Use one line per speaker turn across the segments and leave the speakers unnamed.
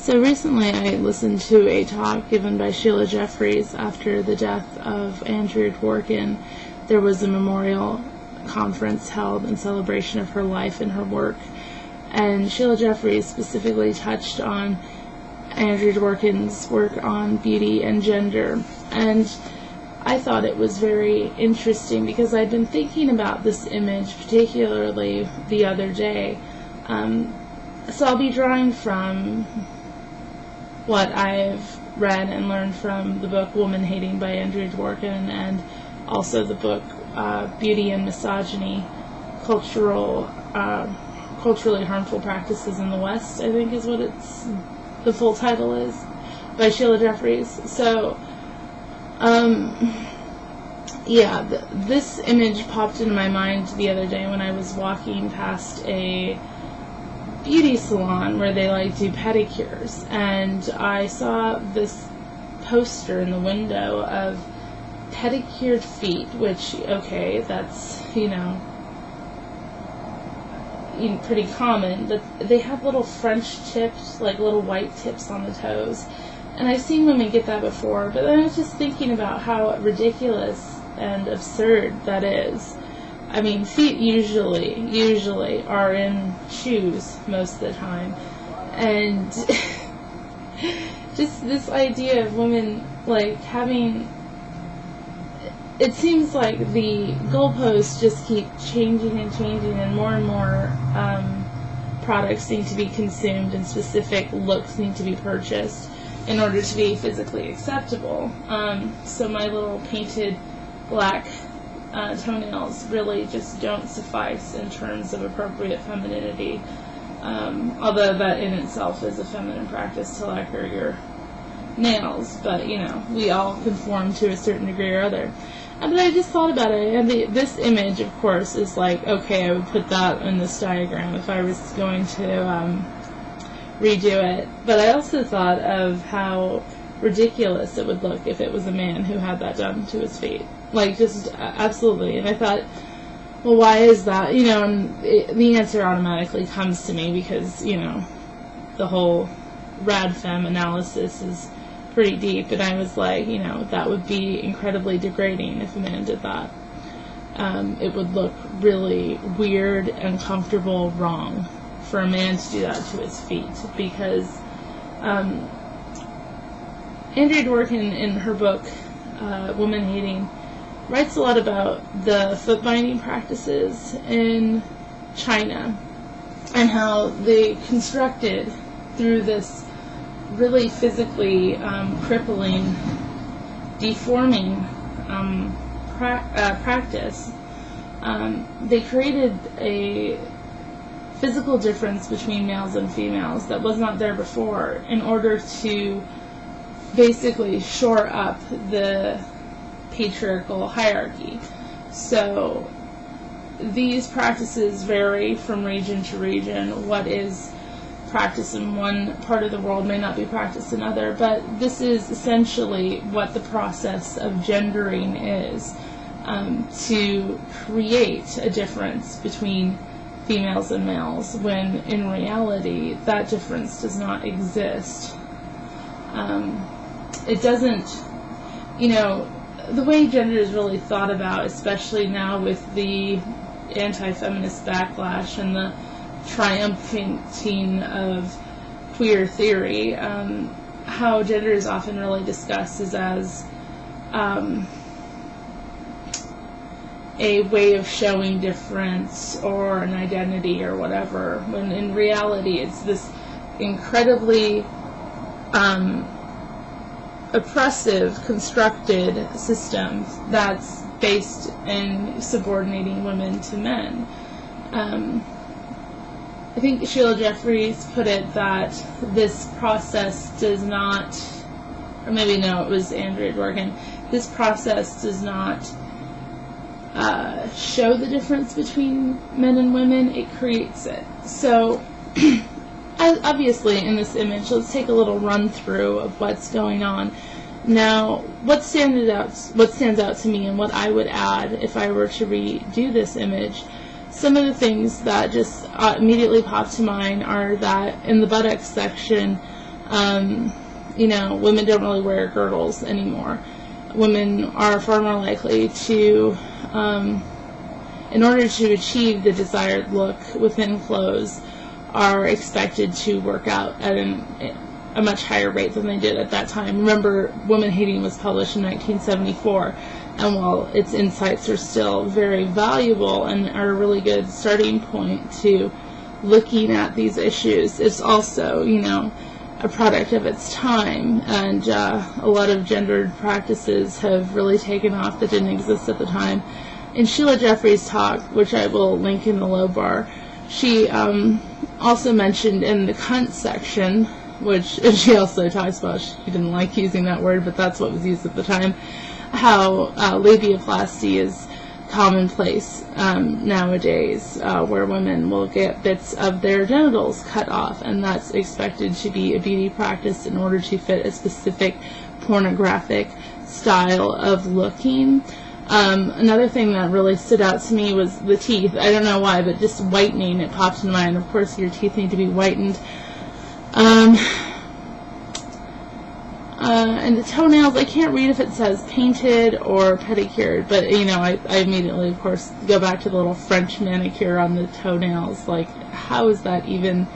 So recently I listened to a talk given by Sheila Jeffreys after the death of Andrea Dworkin. There was a memorial conference held in celebration of her life and her work. And Sheila Jeffreys specifically touched on Andrea Dworkin's work on beauty and gender. And I thought it was very interesting because I'd been thinking about this image, particularly the other day. So I'll be drawing from what I've read and learned from the book Woman Hating by Andrea Dworkin, and also the book Beauty and Misogyny, Culturally Harmful Practices in the West, I think is what the full title is, by Sheila Jeffreys. So, this image popped into my mind the other day when I was walking past a beauty salon where they do pedicures, and I saw this poster in the window of pedicured feet, which, okay, that's, pretty common, but they have little French tips, little white tips on the toes, and I've seen women get that before, but then I was just thinking about how ridiculous and absurd that is. I mean, feet usually are in shoes most of the time, and just this idea of women, having, it seems like the goalposts just keep changing and more products need to be consumed and specific looks need to be purchased in order to be physically acceptable. So my little painted black toenails really just don't suffice in terms of appropriate femininity, although that in itself is a feminine practice to lacquer your nails, but we all conform to a certain degree or other. But I just thought about it, and this image, of course, is okay, I would put that in this diagram if I was going to redo it, but I also thought of how ridiculous it would look if it was a man who had that done to his feet. Just absolutely. And I thought, well, why is that? And the answer automatically comes to me because, the whole rad femme analysis is pretty deep. And I was like, that would be incredibly degrading if a man did that. It would look really weird, uncomfortable, wrong for a man to do that to his feet. Because Andrea Dworkin, in her book, Woman Hating, writes a lot about the foot binding practices in China and how they constructed through this really physically crippling, deforming practice. They created a physical difference between males and females that was not there before in order to basically shore up the patriarchal hierarchy. So these practices vary from region to region. What is practiced in one part of the world may not be practiced in another, but this is essentially what the process of gendering is, to create a difference between females and males, when in reality that difference does not exist. It doesn't, the way gender is really thought about, especially now with the anti-feminist backlash and the triumphing of queer theory, how gender is often really discussed is as a way of showing difference or an identity or whatever, when in reality it's this incredibly oppressive, constructed system that's based in subordinating women to men. I think Sheila Jeffreys put it that this process does not, or maybe no, it was Andrea Dworkin, this process does not show the difference between men and women, it creates it. So, obviously in this image, let's take a little run through of what's going on. Now, what stands out to me and what I would add if I were to redo this image, some of the things that just immediately pop to mind are that in the buttocks section, Women don't really wear girdles anymore. Women are far more likely to, in order to achieve the desired look within clothes, are expected to work out at a much higher rate than they did at that time. Remember, Woman Hating was published in 1974, and while its insights are still very valuable and are a really good starting point to looking at these issues, it's also, a product of its time, and a lot of gendered practices have really taken off that didn't exist at the time. In Sheila Jeffrey's talk, which I will link in the low bar, she also mentioned in the cunt section, which she also talks about, she didn't like using that word, but that's what was used at the time, how labiaplasty is commonplace nowadays, where women will get bits of their genitals cut off, and that's expected to be a beauty practice in order to fit a specific pornographic style of looking. Another thing that really stood out to me was the teeth. I don't know why, but just whitening, it popped in mind. Of course, your teeth need to be whitened. And the toenails, I can't read if it says painted or pedicured, but, I immediately, of course, go back to the little French manicure on the toenails. Like, how is that even...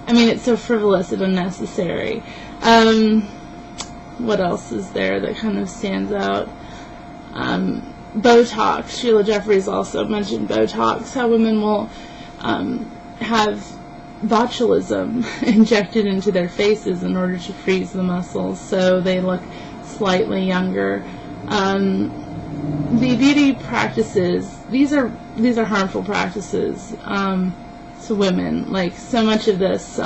it's so frivolous and unnecessary. What else is there that kind of stands out? Botox. Sheila Jeffries also mentioned Botox, how women will have botulism injected into their faces in order to freeze the muscles so they look slightly younger. The beauty practices, these are harmful practices to women. Like, so much of this,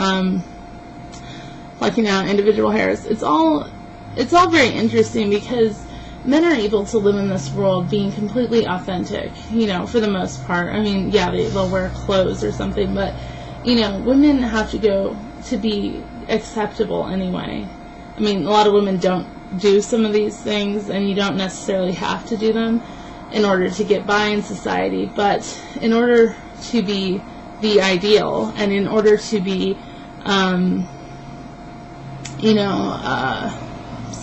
plucking out individual hairs, it's all very interesting because men are able to live in this world being completely authentic, for the most part. They'll wear clothes or something, but women have to go to be acceptable anyway. A lot of women don't do some of these things, and you don't necessarily have to do them in order to get by in society, but in order to be the ideal, and in order to be, sorry,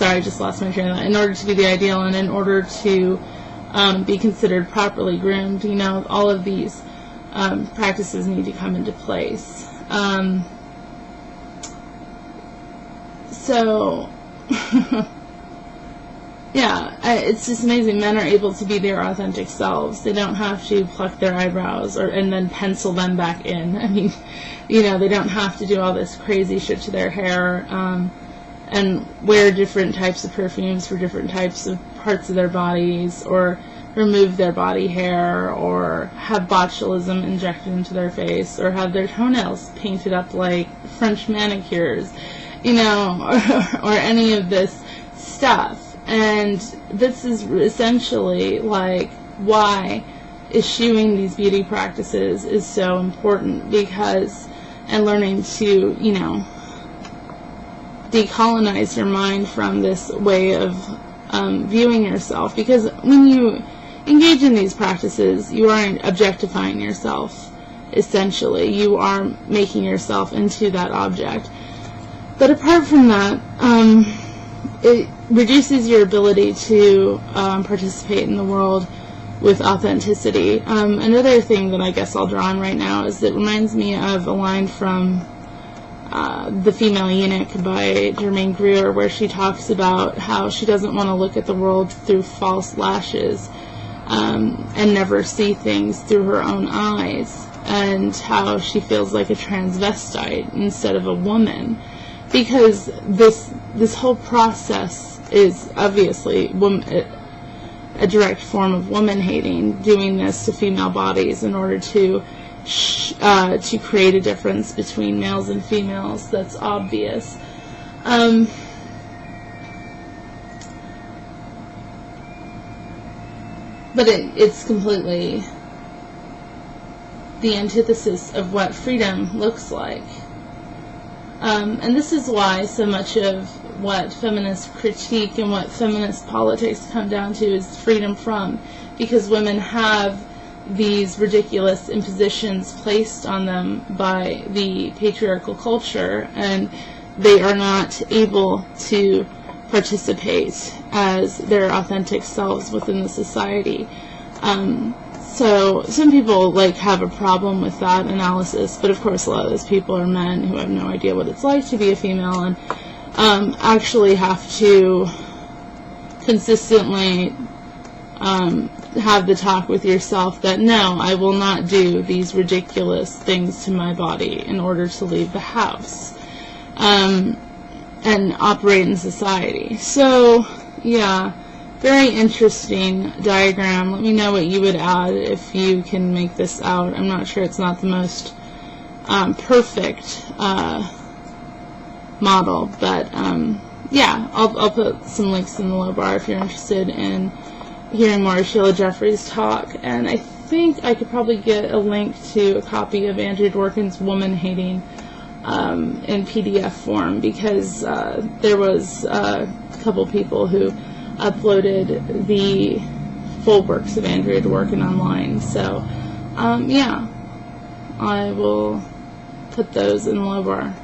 I just lost my train of thought. In order to be the ideal, and in order to be considered properly groomed, all of these practices need to come into place. It's just amazing. Men are able to be their authentic selves. They don't have to pluck their eyebrows and then pencil them back in. They don't have to do all this crazy shit to their hair, and wear different types of perfumes for different types of parts of their bodies, or remove their body hair, or have botulism injected into their face, or have their toenails painted up like French manicures, or any of this stuff. And this is essentially like why eschewing these beauty practices is so important, because, and learning to, decolonize your mind from this way of viewing yourself, because when you engage in these practices, you aren't objectifying yourself. Essentially, you are making yourself into that object. But apart from that, it reduces your ability to participate in the world with authenticity. Another thing that I guess I'll draw on right now is it reminds me of a line from The Female Eunuch by Germaine Greer, where she talks about how she doesn't want to look at the world through false lashes, and never see things through her own eyes, and how she feels like a transvestite instead of a woman, because this whole process is obviously a direct form of woman hating, doing this to female bodies in order to create a difference between males and females that's obvious. But it's completely the antithesis of what freedom looks like. And this is why so much of what feminist critique and what feminist politics come down to is freedom from, because women have these ridiculous impositions placed on them by the patriarchal culture, and they are not able to participate as their authentic selves within the society. So some people have a problem with that analysis, but of course a lot of those people are men who have no idea what it's like to be a female, and actually have to consistently have the talk with yourself that, no, I will not do these ridiculous things to my body in order to leave the house and operate in society. So, yeah, very interesting diagram. Let me know what you would add if you can make this out. I'm not sure, it's not the most perfect model, but yeah, I'll put some links in the low bar if you're interested in hearing more of Sheila Jeffries' talk. And I think I could probably get a link to a copy of Andrea Dworkin's Woman Hating in PDF form, because there was a couple people who uploaded the full works of Andrea Dworkin online. So yeah, I will put those in the low bar.